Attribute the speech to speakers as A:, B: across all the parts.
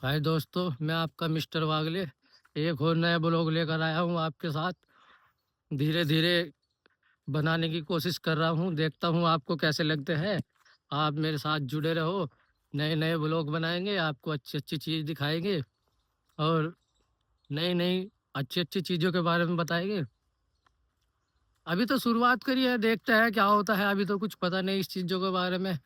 A: हाय दोस्तों, मैं आपका मिस्टर वागले एक और नया ब्लॉग लेकर आया हूँ आपके साथ। धीरे धीरे बनाने की कोशिश कर रहा हूँ, देखता हूँ आपको कैसे लगते हैं। आप मेरे साथ जुड़े रहो, नए नए ब्लॉग बनाएंगे, आपको अच्छी अच्छी चीज़ दिखाएंगे और नई नई अच्छी अच्छी चीज़ों के बारे में बताएंगे। अभी तो शुरुआत करी है, देखते हैं क्या होता है। अभी तो कुछ पता नहीं इस चीज़ों के बारे में,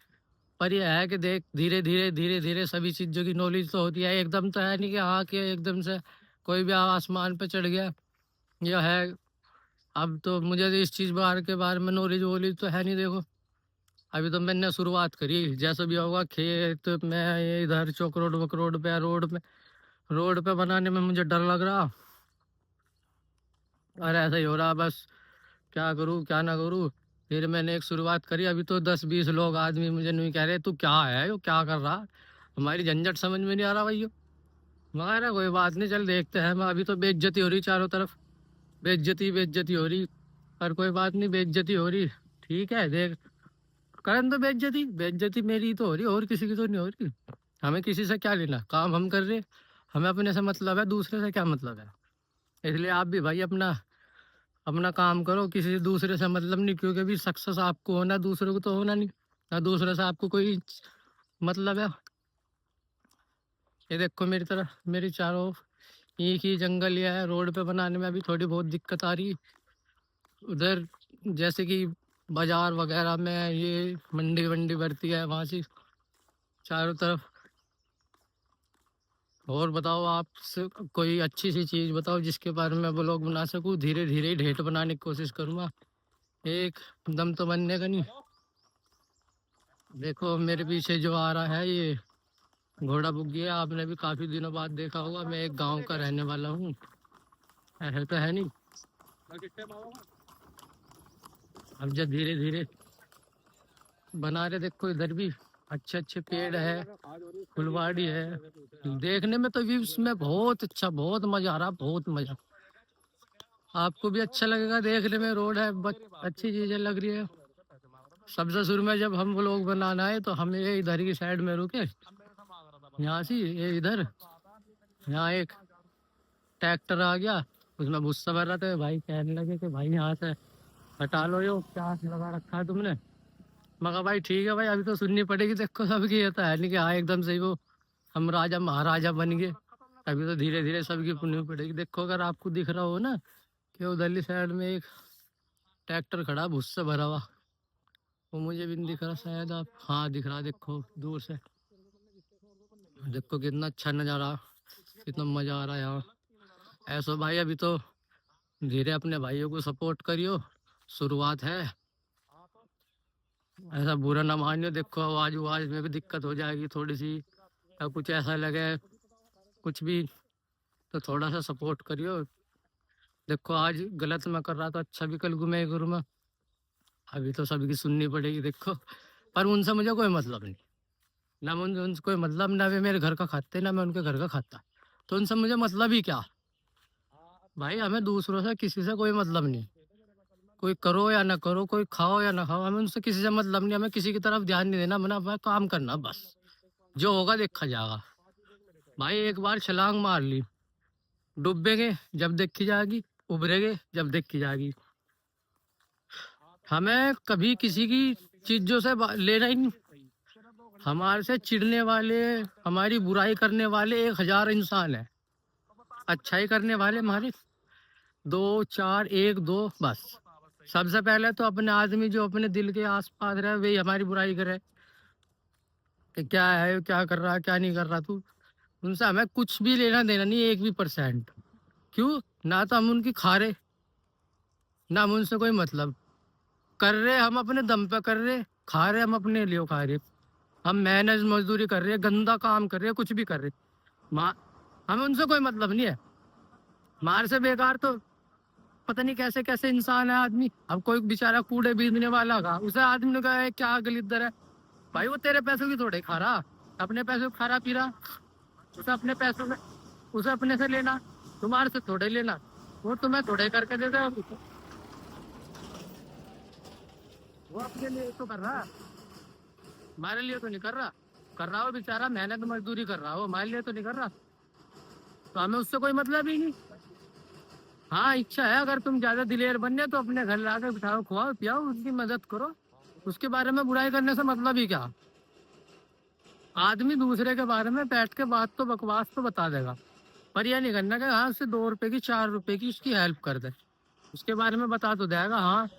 A: पर यह है कि देख धीरे धीरे सभी चीज़ों की नॉलेज तो होती है। एकदम तो है नहीं कि हाँ कि एकदम से कोई भी आसमान पे चढ़ गया। यह है, अब तो मुझे तो इस चीज़ बार के बारे में नॉलेज वॉलेज तो है नहीं। देखो, अभी तो मैंने शुरुआत करी, जैसा भी होगा खेत में ये इधर चौक रोड पे रोड पे बनाने में मुझे डर लग रहा। और ऐसा ही हो रहा बस, क्या करूँ क्या ना करूँ। फिर मैंने एक शुरुआत करी, अभी तो 10-20 लोग आदमी मुझे नहीं कह रहे तू क्या है, यो क्या कर रहा, हमारी झंझट समझ में नहीं आ रहा भाई। मगर कोई बात नहीं, चल देखते हैं। मैं अभी तो बेइज्जती हो रही चारों तरफ, बेइज्जती हो रही, पर कोई बात नहीं, बेइज्जती हो रही ठीक है। देख, करन तो बेइज्जती बेइज्जती मेरी तो हो रही, और किसी की तो नहीं हो रही। हमें किसी से क्या लेना, काम हम कर रहे, हमें अपने से मतलब है, दूसरे से क्या मतलब है। इसलिए आप भी भाई अपना अपना काम करो, किसी से दूसरे से मतलब नहीं, क्योंकि भी सक्सेस आपको होना, दूसरे को तो होना नहीं, ना दूसरे से आपको कोई मतलब है। ये देखो मेरी तरफ, मेरी चारों एक ही जंगल ये है। रोड पे बनाने में अभी थोड़ी बहुत दिक्कत आ रही। उधर जैसे कि बाजार वगैरह में ये मंडी वंडी भरती है, वहां से चारों तरफ। और बताओ आप कोई अच्छी सी चीज बताओ जिसके बारे में ब्लॉग बना सकूं। धीरे धीरे ढेट बनाने की कोशिश करूंगा, एक दम तो बनने का नहीं। देखो मेरे पीछे जो आ रहा है ये घोड़ा बुग्गी है, आपने भी काफी दिनों बाद देखा होगा। मैं एक गांव का रहने वाला हूँ, है तो है नहीं। अब जब धीरे धीरे बना रहे, देखो इधर भी अच्छे अच्छे पेड़ है, फुलवाड़ी है। देखने में तो व्यू इसमें बहुत अच्छा, बहुत मजा आ रहा, बहुत मजा। आपको भी अच्छा लगेगा देखने में। रोड है, अच्छी चीजें लग रही है। सबसे शुरू में जब हम लोग बनाना है तो हम ये इधर की साइड में रुके, यहाँ से ये इधर, यहाँ एक ट्रैक्टर आ गया, उसमें भुस्सा भर रहा था। भाई कहने लगे कि भाई यहाँ से हटा लो, यो क्या लगा रखा है तुमने। मगर भाई ठीक है भाई, अभी तो सुननी पड़ेगी। देखो सबकी ये तो है नहीं कि हाँ एकदम से ही वो हम राजा महाराजा बन गए। अभी तो धीरे धीरे सबकी सुननी पड़ेगी। देखो अगर आपको दिख रहा हो ना कि उधरली साइड में एक ट्रैक्टर खड़ा भुस्सा भरा हुआ, वो मुझे भी नहीं दिख रहा शायद। आप हाँ दिख रहा, देखो दूर से। देखो कितना अच्छा नजारा, कितना मजा आ रहा है यहाँ। ऐसा भाई अभी तो धीरे अपने भाइयों को सपोर्ट करियो, शुरुआत है। ऐसा बुरा ना मानियो, देखो आवाज आवाज में भी दिक्कत हो जाएगी थोड़ी सी, या कुछ ऐसा लगे कुछ भी, तो थोड़ा सा सपोर्ट करियो। देखो आज गलत मैं कर रहा तो अच्छा भी कल गुमे करूँ मैं। अभी तो सबकी सुननी पड़ेगी देखो, पर उनसे मुझे कोई मतलब नहीं। ना मुझे उनसे कोई मतलब, ना वे मेरे घर का खाते ना मैं उनके घर का खाता, तो उनसे मुझे मतलब ही क्या। भाई हमें दूसरों से किसी से कोई मतलब नहीं, कोई करो या ना करो, कोई खाओ या ना खाओ, हमें उनसे किसी से मतलब नहीं। हमें किसी की तरफ ध्यान नहीं देना, मना अपना काम करना बस, जो होगा देखा जाएगा। भाई एक बार छलांग मार ली, डूबेंगे जब देखी जाएगी, उभरेंगे जब देखी जाएगी। हमें कभी किसी की चीजों से लेना ही नहीं। हमारे से चिढ़ने वाले, हमारी बुराई करने वाले 1000 इंसान है, अच्छाई करने वाले हमारे 2-4, 1-2 बस। सबसे पहले तो अपने आदमी जो अपने दिल के आसपास रहे वही हमारी बुराई करे कि क्या है, क्या कर रहा, क्या नहीं कर रहा तू। उनसे हमें कुछ भी लेना देना नहीं, 1% भी। क्यों? ना तो हम उनकी खा रहे, ना हम उनसे कोई मतलब। कर रहे हम अपने दम पे कर रहे, खा रहे हम अपने लिए खा रहे। हम मेहनत मजदूरी कर रहे, गंदा काम कर रहे, कुछ भी कर रहे, माँ हमें उनसे कोई मतलब नहीं है। मार से बेकार तो पता नहीं कैसे कैसे इंसान है आदमी। अब कोई बेचारा कूड़े बीनने वाला का, उसे आदमी ने कहा है क्या गलीदर है। भाई वो तेरे पैसों की थोड़े खा रहा, अपने पैसों खा रहा पी रहा। उसे अपने पैसों में, उसे अपने से लेना, तुम्हारे से थोड़े लेना। वो तुम्हें थोड़े करके देता है, वो अपने लिए तो कर रहा है, हमारे लिए तो नहीं कर रहा। कर रहा हो बेचारा, मेहनत मजदूरी कर रहा हो, हमारे लिए तो नहीं कर रहा, तो हमें उससे कोई मतलब ही नहीं। हाँ इच्छा है, अगर तुम ज्यादा दिलेर बनने तो अपने घर लाकर बिठाओ, खुआओ पियाओ, उसकी मदद करो, उसके बारे में बुराई करने से मतलब ही क्या। आदमी दूसरे के बारे में बैठ के बात तो बकवास तो बता देगा, पर यह नहीं करना कि हाँ उससे 2 रुपए की 4 रुपए की उसकी हेल्प कर दे। उसके बारे में बता तो देगा, हाँ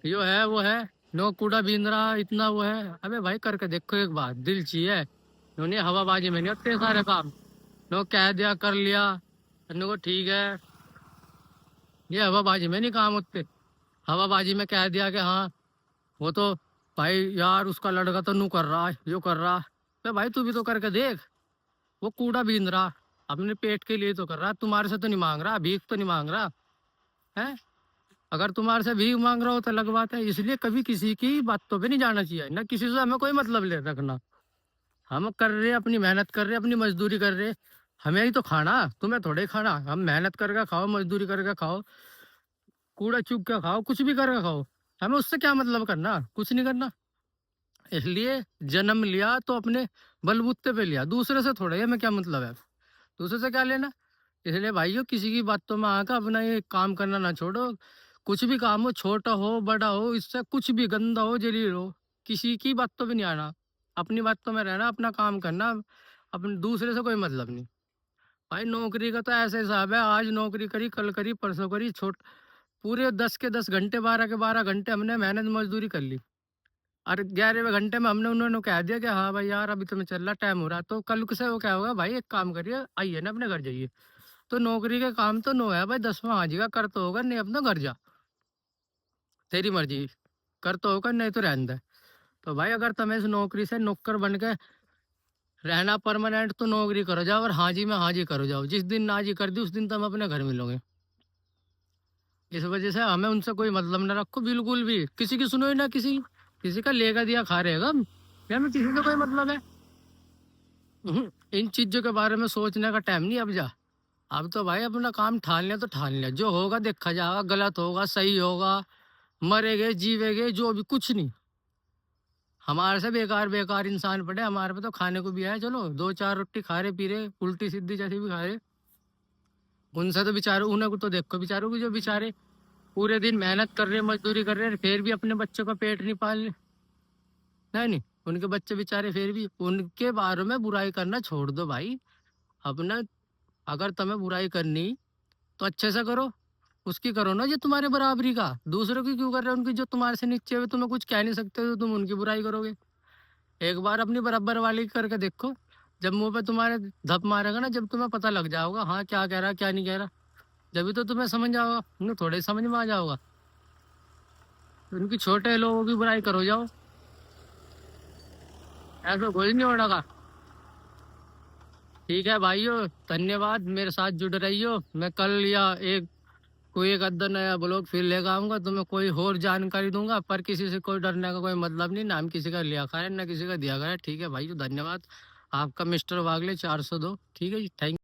A: यो है वो है, नो कूड़ा बीन रहा इतना वो है। अबे भाई करके देखो एक बात, दिल चाहिए। उन्होंने हवाबाजी में नहीं होते सारे काम, नो कह दिया कर लिया, अन्य को ठीक है, ये हवाबाजी में नहीं काम होते। हवाबाजी में कह दिया कि हाँ वो तो भाई यार उसका लड़का तो नू कर रहा है, यो कर रहा, तो भाई तू भी तो करके देख। वो कूड़ा बीन रहा, अपने पेट के लिए तो कर रहा, तुम्हारे से तो नहीं मांग रहा, भीख तो नहीं मांग रहा है। अगर तुम्हारे से भीख मांग रहा हो तो अलग बात है। इसलिए कभी किसी की बातों पे नहीं जाना चाहिए, ना किसी से हमें कोई मतलब ले रखना। हम कर रहे अपनी मेहनत कर रहे, अपनी मजदूरी कर रहे, हमें ही तो खाना, तुम्हें थोड़े ही खाना। हम मेहनत करके खाओ, मजदूरी करके खाओ, कूड़ा चुग के खाओ, कुछ भी करके खाओ, हमें उससे क्या मतलब करना, कुछ नहीं करना। इसलिए जन्म लिया तो अपने बलबूते पे लिया, दूसरे से थोड़े, हमें क्या मतलब है, दूसरे से क्या लेना। इसलिए भाइयों किसी की बातों में आकर अपना ये काम करना ना छोड़ो। कुछ भी काम हो, छोटा हो बड़ा हो, इससे कुछ भी गंदा हो जलील हो, किसी की बातों पे नहीं आना, अपनी बातों में रहना, अपना काम करना, अपने दूसरे से कोई मतलब नहीं। भाई नौकरी का तो ऐसा हिसाब है, आज नौकरी करी, कल करी, परसों करी, पूरे 10 के 10 घंटे, 12 के 12 घंटे हमने मेहनत मजदूरी कर ली, और 11वें घंटे में हमने उन्होंने कह दिया कि हाँ भाई यार अभी तुम्हें चल रहा, टाइम हो रहा, तो कल से वो क्या होगा, भाई एक काम करिए, आइए ना अपने घर जाइए। तो नौकरी के काम तो नो है भाई, 10वां हाजी का कर तो होगा, नहीं अपना घर जा, तेरी मर्जी, कर तो होगा नहीं तो रहने दे। तो भाई अगर तुम्हें इस नौकरी से नौकर बन के रहना परमानेंट, तो नौकरी करो जाओ, और हाजी में हाजी करो जाओ, जिस दिन नाजी कर दी उस दिन तुम अपने घर मिलोगे। इस वजह से हमें उनसे कोई मतलब ना रखो, बिल्कुल भी किसी की सुनो ही ना, किसी का लेगा दिया खा रहेगा हम, क्या हमें किसी से कोई मतलब है। इन चीजों के बारे में सोचने का टाइम नहीं अब जा। अब तो भाई अपना काम ठान लिया तो ठान लिया, जो होगा देखा जाएगा, गलत होगा सही होगा, मरेगे जीवेगे जो भी, कुछ नहीं। हमारे से बेकार बेकार इंसान पड़े, हमारे पे तो खाने को भी है, चलो 2 4 रोटी खा रहे, पी रहे, उल्टी सीधी जैसी भी खा रहे। उनसे तो बेचारे, उन्हें को तो देखो बेचारों की, जो बेचारे पूरे दिन मेहनत कर रहे, मजदूरी कर रहे, फिर भी अपने बच्चों का पेट नहीं पाल रहे। नहीं, उनके बच्चे बेचारे फिर भी, उनके बारे में बुराई करना छोड़ दो भाई। अपना, अगर तुम्हें बुराई करनी तो अच्छे से करो, उसकी करो ना जो तुम्हारे बराबरी का, दूसरों की क्यों कर रहे हो, उनकी जो तुम्हारे से नीचे हुए, तुम्हें कुछ कह नहीं सकते तो तुम उनकी बुराई करोगे। एक बार अपनी बराबर वाली करके देखो, जब मुंह पे तुम्हारे धप मारेगा ना, जब तुम्हें पता लग जाओगा हाँ क्या कह रहा क्या नहीं कह रहा, जब तो तुम्हें समझ आओगा, उन्हें थोड़े ही समझ में आ जाओगा। उनकी छोटे लोगों की बुराई करो जाओ, ऐसा कोई नहीं होगा। ठीक है भाइयों, धन्यवाद, मेरे साथ जुड़ रही हो। मैं कल या कोई एक अद्धा नया ब्लॉग फिर लेकर आऊंगा, तो मैं कोई और जानकारी दूंगा, पर किसी से कोई डरने का कोई मतलब नहीं, नाम किसी का लिया खा है ना किसी का दिया गया है। ठीक है भाई, धन्यवाद। आपका मिस्टर वागले 402, ठीक है जी, थैंक